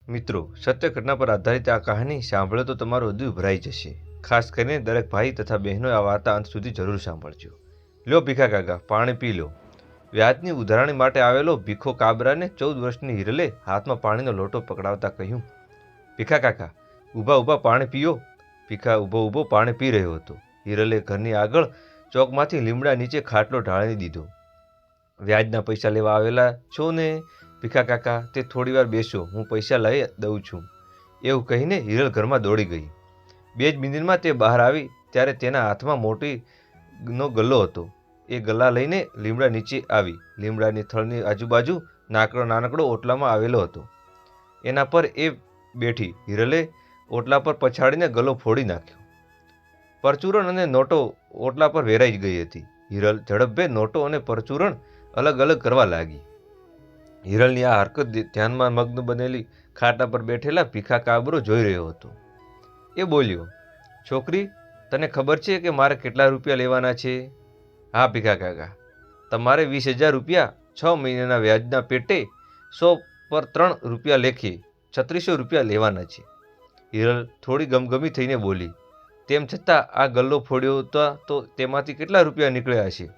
મિત્રો, સત્ય ઘટના પર આધારિત આ કહાની સાંભળો તો તમારું હૃદય ભરાઈ જશે. ખાસ કરીને દરેક ભાઈ તથા બહેનો આ વાર્તા અંત સુધી જરૂર સાંભળજો. લ્યો ભીખા કાકા, પાણી પી લો. વ્યાજની ઉધારણી માટે આવેલો ભીખો કાબરાને 14 વર્ષની હિરલે હાથમાં પાણીનો લોટો પકડાવતા કહ્યું, ભીખા કાકા, ઊભા ઊભા પાણી પીઓ. ભીખા ઊભો ઊભો પાણી પી રહ્યો હતો. હિરલે ઘરની આગળ ચોકમાંથી લીમડા નીચે ખાટલો ઢાળી દીધો. વ્યાજના પૈસા લેવા આવેલા છો ને ભીખા કાકા? તે થોડીવાર બેસો, હું પૈસા લઈ દઉં છું. એવું કહીને હિરલ ઘરમાં દોડી ગઈ. 2 જ મિનિટમાં તે બહાર આવી ત્યારે તેના હાથમાં મોટીનો ગલ્લો હતો. એ ગલ્લા લઈને લીમડા નીચે આવી. લીમડાની થળની આજુબાજુ નાનકડો ઓટલામાં આવેલો હતો. એના પર એ બેઠી. હિરલે ઓટલા પર પછાડીને ગલ્લો ફોડી નાખ્યો. પરચુરણ અને નોટો ઓટલા પર વેરાઈ ગઈ હતી. હિરલ ઝડપભેર નોટો અને પરચુરણ અલગ અલગ કરવા લાગી. હિરલની આ હરકત ધ્યાનમાં મગ્ન બનેલી ખાટા પર બેઠેલા ભીખા કાબરો જોઈ રહ્યો હતો. એ બોલ્યો, છોકરી, તને ખબર છે કે મારે કેટલા રૂપિયા લેવાના છે? હા ભીખા કાકા, તમારે 20,000 રૂપિયા 6 મહિનાના વ્યાજના પેટે 100 પર 3 રૂપિયા લેખે 3600 રૂપિયા લેવાના છે. હિરલ થોડી ગમગમી થઈને બોલી, તેમ છતાં આ ગલ્લો ફોડ્યો તો તેમાંથી કેટલા રૂપિયા નીકળ્યા હશે?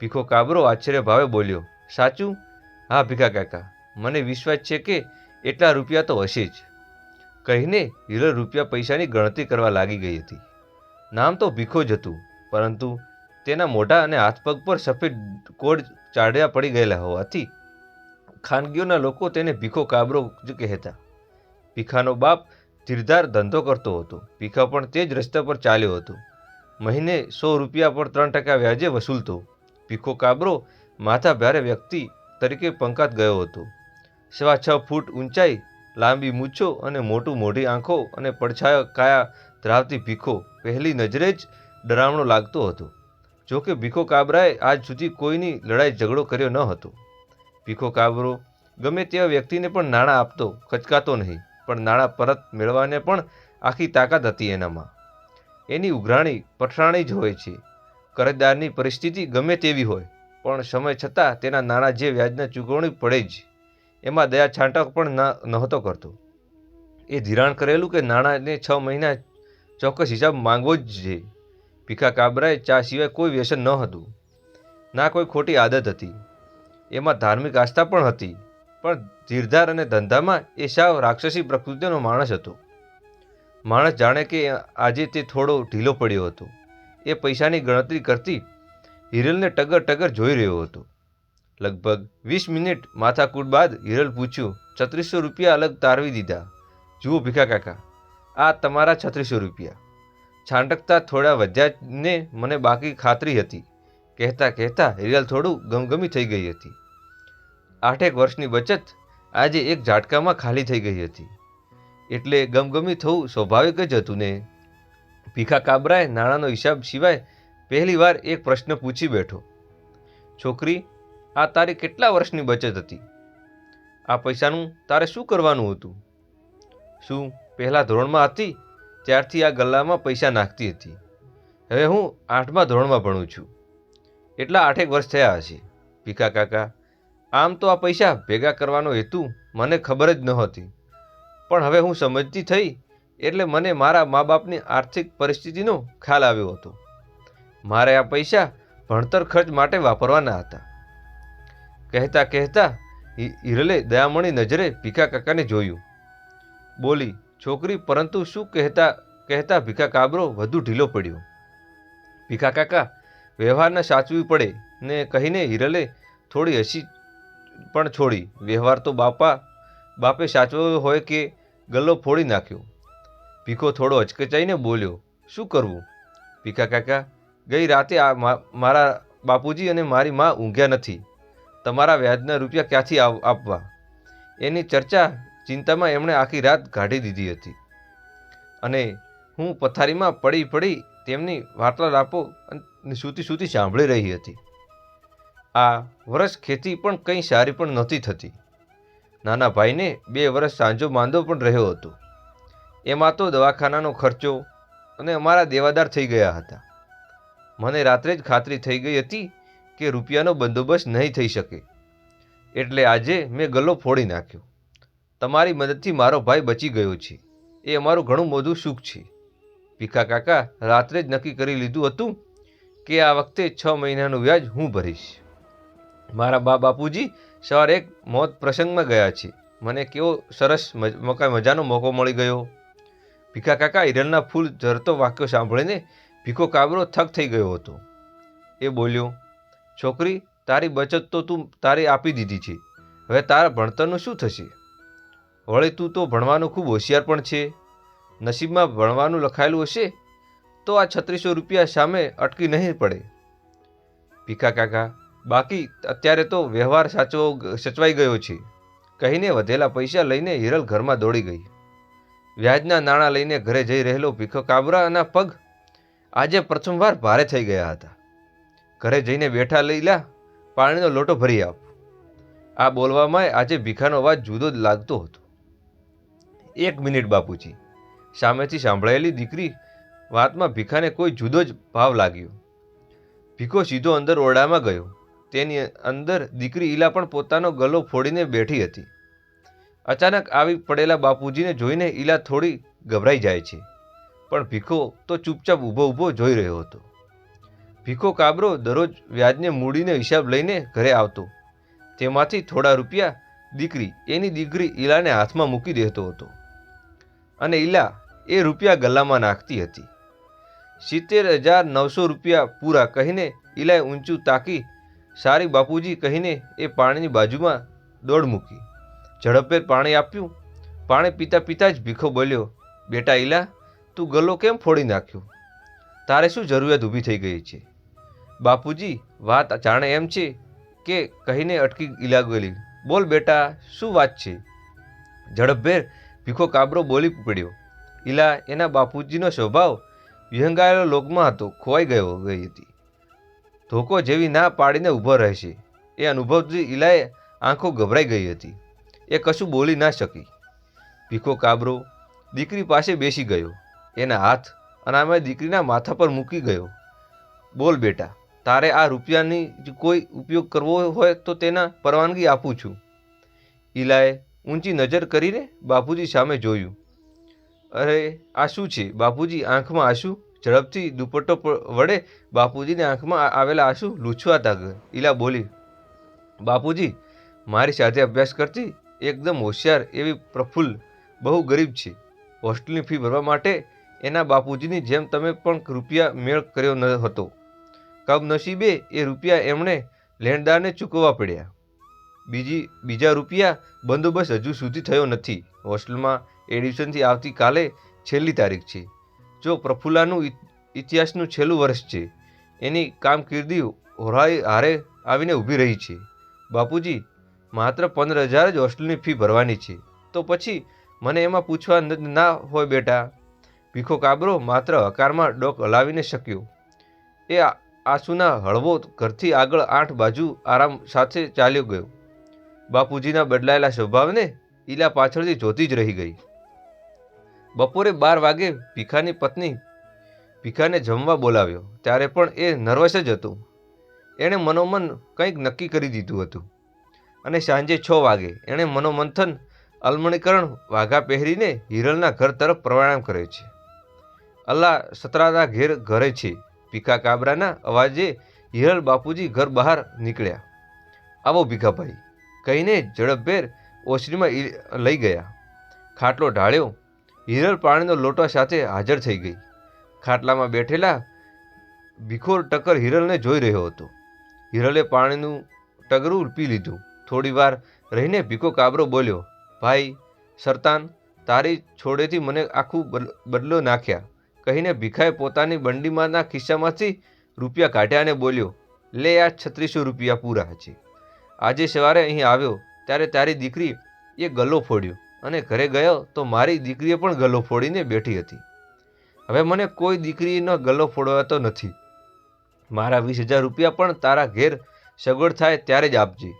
ભીખો કાબરો આશ્ચર્ય ભાવે બોલ્યો, સાચું? હા ભીખા કાકા, મને વિશ્વાસ છે કે એટલા રૂપિયા તો હશે જ. કહીને હિરલ રૂપિયા પૈસાની ગણતરી કરવા લાગી ગઈ હતી. નામ તો ભીખો જ હતું, પરંતુ તેના મોઢા અને હાથ પગ પર સફેદ કોડ ચાડ્યા પડી ગયેલા હોવાથી ખાનગીઓના લોકો તેને ભીખો કાબરો જ કહેતા. ભીખાનો બાપ ધીરધાર ધંધો કરતો હતો. ભીખા પણ તે જ રસ્તા પર ચાલ્યો હતો. મહિને 100 રૂપિયા પર 3% વ્યાજે વસૂલતો. ભીખો કાબરો માથા ભારે વ્યક્તિ તરીકે પંકાત ગયો હતો. 6.25 ફૂટ ઊંચાઈ, લાંબી મૂછો અને મોટી આંખો અને પડછાયો કાયા ધરાવતી ભીખો પહેલી નજરે જ ડરામણો લાગતો હતો. જોકે ભીખો કાબરાએ આજ સુધી કોઈની લડાઈ ઝઘડો કર્યો ન હતો. ભીખો કાબરો ગમે તેવા વ્યક્તિને પણ નાણાં આપતો, ખચકાતો નહીં, પણ નાણાં પરત મેળવવાને પણ આખી તાકાત હતી એનામાં. એની ઉઘરાણી પઠરાણી જ હોય છે. કરજદારની પરિસ્થિતિ ગમે તેવી હોય, પણ સમય છતાં તેના નાણાં જે વ્યાજના ચૂકવણી પડે જ, એમાં દયા છાંટક પણ નહોતો કરતો. એ ધિરાણ કરેલું કે નાણાંને 6 મહિના ચોક્કસ હિસાબ માંગવો જ છે. ભીખા કાબરાએ ચા સિવાય કોઈ વ્યસન ન હતું, ના કોઈ ખોટી આદત હતી. એમાં ધાર્મિક આસ્થા પણ હતી, પણ ધીરધાર અને ધંધામાં એ સાવ રાક્ષસી પ્રકૃતિનો માણસ હતો. માણસ જાણે કે આજે તે થોડો ઢીલો પડ્યો હતો. એ પૈસાની ગણતરી કરતી હિરલને ટગર જોઈ રહ્યો હતો. લગભગ 20 મિનિટ માથાકૂટ બાદ હિરલ પૂછ્યું, 3600 રૂપિયા અલગ તારવી દીધા. જુઓ ભીખા કાકા, આ તમારા 3600 રૂપિયા. છાંટકતા થોડા વધ્યા ને મને બાકી ખાતરી હતી. કહેતા હિરલ થોડું ગમગમી થઈ ગઈ હતી. 8 વર્ષની બચત આજે એક ઝાટકામાં ખાલી થઈ ગઈ હતી. એટલે ગમગમી થવું સ્વાભાવિક જ હતું ને. ભીખા કાબરાએ નાણાંનો હિસાબ સિવાય પહેલી વાર એક પ્રશ્ન પૂછી બેઠો, છોકરી, આ તારી કેટલા વર્ષની બચત હતી? આ પૈસાનું તારે શું કરવાનું હતું? શું પહેલા ધોરણમાં હતી ત્યારથી આ ગલ્લામાં પૈસા નાખતી હતી? હવે હું 8મા ધોરણમાં ભણું છું. એટલા 8 વર્ષ થયા હશે. ભીખા કાકા, આમ તો આ પૈસા ભેગા કરવાનો હેતુ મને ખબર જ નહોતી, પણ હવે હું સમજતી થઈ એટલે મને મારા મા બાપની આર્થિક પરિસ્થિતિનો ખ્યાલ આવ્યો હતો. મારે આ પૈસા ભણતર ખર્ચ માટે વાપરવાના હતા. કહેતા હિરલે દયામણી નજરે ભીખા કાકાને જોયું. બોલી, છોકરી, પરંતુ શું? કહેતા ભીખા કાબરો વધુ ઢીલો પડ્યો. ભીખા કાકા, વ્યવહારને સાચવી પડે ને કહીને હિરલે થોડી હસી પણ છોડી. વ્યવહાર તો બાપે સાચવ્યો હોય કે ગલ્લો ફોડી નાખ્યો. ભીખો થોડો હચકચાઈને બોલ્યો, શું કરવું? ભીખા કાકા, ગઈ રાતે મારા બાપુજી અને મારી માં ઊંઘ્યા નથી. તમારા વ્યાજના રૂપિયા ક્યાંથી આપવા, એની ચિંતામાં એમણે આખી રાત કાઢી દીધી હતી. અને હું પથારીમાં પડી તેમની વાર્તાલાપો સૂતી સાંભળી રહી હતી. આ વર્ષ ખેતી પણ કંઈ સારી પણ નહોતી થતી. નાના ભાઈને 2 વર્ષ સાંજો માંદો પણ રહ્યો હતો. એમાં તો દવાખાનાનો ખર્ચો અને અમારા દેવાદાર થઈ ગયા હતા. મને રાત્રે જ ખાતરી થઈ ગઈ હતી કે રૂપિયાનો બંદોબસ્ત નહીં થઈ શકે. એટલે આજે મેં ગલ્લો ફોડી નાખ્યો. તમારી મદદથી મારો ભાઈ બચી ગયો છે, એ અમારું ઘણું મોટું સુખ છે. ભીખા કાકા રાત્રે જ નક્કી કરી લીધું હતું કે આ વખતે 6 મહિનાનું વ્યાજ હું ભરીશ. મારા બાપુજી સવારે એક મોત પ્રસંગમાં ગયા છે. મને કેવો સરસ મજાનો મોકો મળી ગયો. ભીખા કાકા હિરલના ફૂલ ઝરતો વાક્યો સાંભળીને ભીખો કાબરો થક થઈ ગયો હતો. એ બોલ્યો, છોકરી, તારી બચત તો તું તારી આપી દીધી છે, હવે તારા ભણતરનું શું થશે? વળી તું તો ભણવાનું ખૂબ હોશિયાર પણ છે. નસીબમાં ભણવાનું લખાયેલું હશે તો આ 3600 રૂપિયા સામે અટકી નહીં પડે. ભીખા કાકા, બાકી અત્યારે તો વ્યવહાર સચવાઈ ગયો છે, કહીને વધેલા પૈસા લઈને હિરલ ઘરમાં દોડી ગઈ. વ્યાજના નાણાં લઈને ઘરે જઈ રહેલો ભીખો કાબરાના પગ આજે પ્રથમવાર ભારે થઈ ગયા હતા. ઘરે જઈને બેઠા, લઈલા, પાણીનો લોટો ભરી આપ. આ બોલવામાં આજે ભીખાનો અવાજ જુદો જ લાગતો હતો. 1 મિનિટ બાપુજી. સામેથી સાંભળાયેલી દીકરી વાતમાં ભીખાને કોઈ જુદો જ ભાવ લાગ્યો. ભીખો સીધો અંદર ઓરડામાં ગયો. તેની અંદર દીકરી ઈલા પણ પોતાનો ગલો ફોડીને બેઠી હતી. અચાનક આવી પડેલા બાપુજીને જોઈને ઈલા થોડી ગભરાઈ જાય છે, પણ ભીખો તો ચૂપચાપ ઊભો જોઈ રહ્યો હતો. ભીખો કાબરો દરરોજ વ્યાજને મૂડીને હિસાબ લઈને ઘરે આવતો. તેમાંથી થોડા રૂપિયા એની દીકરી ઈલાને હાથમાં મૂકી દેતો હતો અને ઈલા એ રૂપિયા ગલ્લામાં નાખતી હતી. 70,900 રૂપિયા પૂરા કહીને ઈલાએ ઊંચું તાકી સારી બાપુજી કહીને એ પાણીની બાજુમાં દોડ મૂકી. ઝડપભેર પાણી આપ્યું. પાણી પીતા જ ભીખો બોલ્યો, બેટા ઈલા, તું ગલ્લો કેમ ફોડી નાખ્યો? તારે શું જરૂરિયાત ઊભી થઈ ગઈ છે? બાપુજી, વાત જાણે એમ છે કે કહીને અટકી ઈલા ગયેલી. બોલ બેટા, શું વાત છે? ઝડપભેર ભીખો કાબરો બોલી પડ્યો. ઈલા એના બાપુજીનો સ્વભાવ વિહંગાયેલો લોકમાં હતો, ખોવાઈ ગઈ હતી. ધોકો જેવી ના પાડીને ઊભો રહેશે એ અનુભવથી ઈલાએ આંખો ગભરાઈ ગઈ હતી. એ કશું બોલી ના શકી. ભીખો કાબરો દીકરી પાસે બેસી ગયો. એના હાથ અનામે દીકરીના માથા પર મૂકી ગયો. બોલ બેટા, તારે આ રૂપિયાની કોઈ ઉપયોગ કરવો હોય તો તેના પરવાનગી આપું છું. ઈલાએ ઊંચી નજર કરીને બાપુજી સામે જોયું. અરે, આ શું છે બાપુજી? આંખમાં આંસુ. ઝડપથી દુપટ્ટો વડે બાપુજીની આંખમાં આવેલા આંસુ લૂછવાતા ગયા. ઈલા બોલી, બાપુજી, મારી સાથે અભ્યાસ કરતી એકદમ હોશિયાર એવી પ્રફુલ્લ બહુ ગરીબ છે. હોસ્ટેલની ફી ભરવા માટે એના બાપુજીની જેમ તમે પણ રૂપિયા મેળ કર્યો ન હતો. કમનસીબે એ રૂપિયા એમણે લેણદારને ચૂકવવા પડ્યા. બીજા રૂપિયા બંદોબસ્ત હજુ સુધી થયો નથી. હોસ્ટેલમાં એડમિશનથી આવતીકાલે છેલ્લી તારીખ છે. જો પ્રફુલ્લાનું ઇતિહાસનું છેલ્લું વર્ષ છે. એની કામકિર્દી હારે આવીને ઊભી રહી છે. બાપુજી, માત્ર 15,000 જ હોસ્ટેલની ફી ભરવાની છે, તો પછી મને એમાં પૂછવા ના હોય બેટા. ભીખો કાબરો માત્ર હકારમાં ડોક હલાવીને શક્યો. એ આંસુના હળવો ઘરથી આગળ 8 બાજુ આરામ સાથે ચાલ્યો ગયો. બાપુજીના બદલાયેલા સ્વભાવને ઈલા પાછળથી જોતી જ રહી ગઈ. બપોરે 12 વાગે ભીખાની પત્ની ભીખાને જમવા બોલાવ્યો. ત્યારે પણ એ નર્વસ જ હતો. એણે મનોમન કંઈક નક્કી કરી દીધું હતું અને સાંજે 6 વાગે એણે મનોમંથન અલમણીકરણ વાઘા પહેરીને હિરલના ઘર તરફ પ્રયાણ કરે છે. અલ્લાહ સતરાના ઘરે છે. ભીખા કાબરાના અવાજે હિરલ બાપુજી ઘર બહાર નીકળ્યા. આવો ભીખાભાઈ કહીને ઝડપભેર ઓસરીમાં લઈ ગયા. ખાટલો ઢાળ્યો. હિરલ પાણીનો લોટો સાથે હાજર થઈ ગઈ. ખાટલામાં બેઠેલા ભીખો ટકર હિરલને જોઈ રહ્યો હતો. હિરલે પાણીનું ટગરું પી લીધું. થોડી વાર રહીને ભીખો કાબરો બોલ્યો, ભાઈ સરતાન, તારી છોડેથી મને આખું બદલો નાખ્યા કહીને ભીખાએ પોતાની બંડીમાંના ખિસ્સામાંથી રૂપિયા કાઢ્યા અને બોલ્યો, લે, આ 3600 રૂપિયા પૂરા છે. આજે સવારે અહીં આવ્યો ત્યારે તારી દીકરી એ ગલ્લો ફોડ્યો અને ઘરે ગયો તો મારી દીકરીએ પણ ગલ્લો ફોડીને બેઠી હતી. હવે મને કોઈ દીકરીનો ગલ્લો ફોડવાતો નથી. મારા 20,000 રૂપિયા પણ તારા ઘેર સગવડ થાય ત્યારે જ આપજે.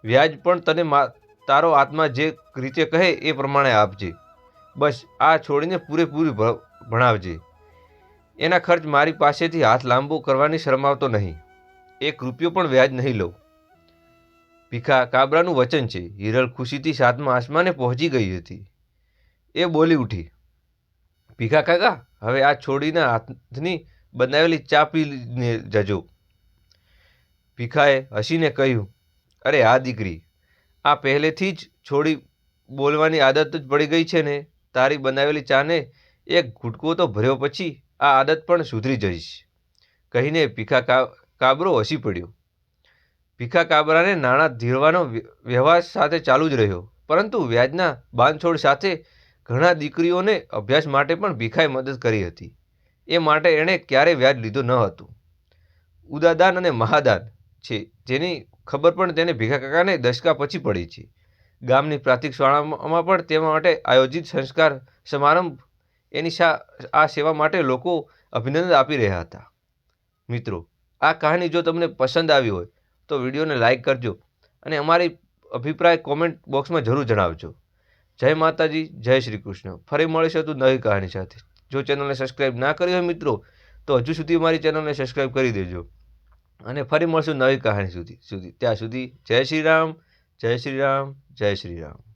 વ્યાજ પણ તને તારો આત્મા જે રીતે કહે એ પ્રમાણે આપજે. બસ આ છોડીને પૂરેપૂરી ભણાવજે. એના ખર્ચ મારી પાસેથી હાથ લાંબો કરવાની શરમાવતો નહીં. 1 રૂપિયો પણ વ્યાજ નહીં લઉં. ભીખા કાબરાનું વચન છે. હિરલ ખુશીથી 7મા આસમાને પહોંચી ગઈ હતી. એ બોલી ઉઠી, ભીખા કાકા, હવે આ છોડીના હાથની બનાવેલી ચા પીને જજો. ભીખાએ હસીને કહ્યું, અરે હા દીકરી, આ પહેલેથી જ છોડી બોલવાની આદત જ પડી ગઈ છે ને. તારી બનાવેલી ચાને એક ઘૂંટકો તો ભર્યો પછી આ આદત પણ સુધરી જઈશ, કહીને ભીખા કાબરો હસી પડ્યો. ભીખા કાબરાને નાણાં ધીરવાનો વ્યવહાર સાથે ચાલુ જ રહ્યો, પરંતુ વ્યાજના બાંધછોડ સાથે ઘણા દીકરીઓને અભ્યાસ માટે પણ ભીખાએ મદદ કરી હતી. એ માટે એણે ક્યારેય વ્યાજ લીધો ન હતું. ઉદાદાન અને મહાદાન છે જેની ખબર પણ તેને ભીખા કાકાને દશકા પછી પડી છે. ગામની પ્રાથમિક શાળામાં પણ તેના માટે આયોજિત સંસ્કાર સમારંભ એની આ સેવા માટે લોકો અભિનંદન આપી રહ્યા હતા. મિત્રો, આ કહાની જો તમને પસંદ આવી હોય તો વિડીયોને લાઈક કરજો અને અમારી અભિપ્રાય કોમેન્ટ બોક્સમાં જરૂર જણાવજો. જય માતાજી, જય શ્રી કૃષ્ણ. ફરી મળીશું તો નવી કહાની સાથે. જો ચેનલને સબસ્ક્રાઈબ ના કરી હોય મિત્રો તો હજુ સુધી અમારી ચેનલને સબસ્ક્રાઈબ કરી દેજો અને ફરી મળશું નવી કહાની સુધી. ત્યાં સુધી જય શ્રી રામ, જય શ્રી રામ, જય શ્રી રામ.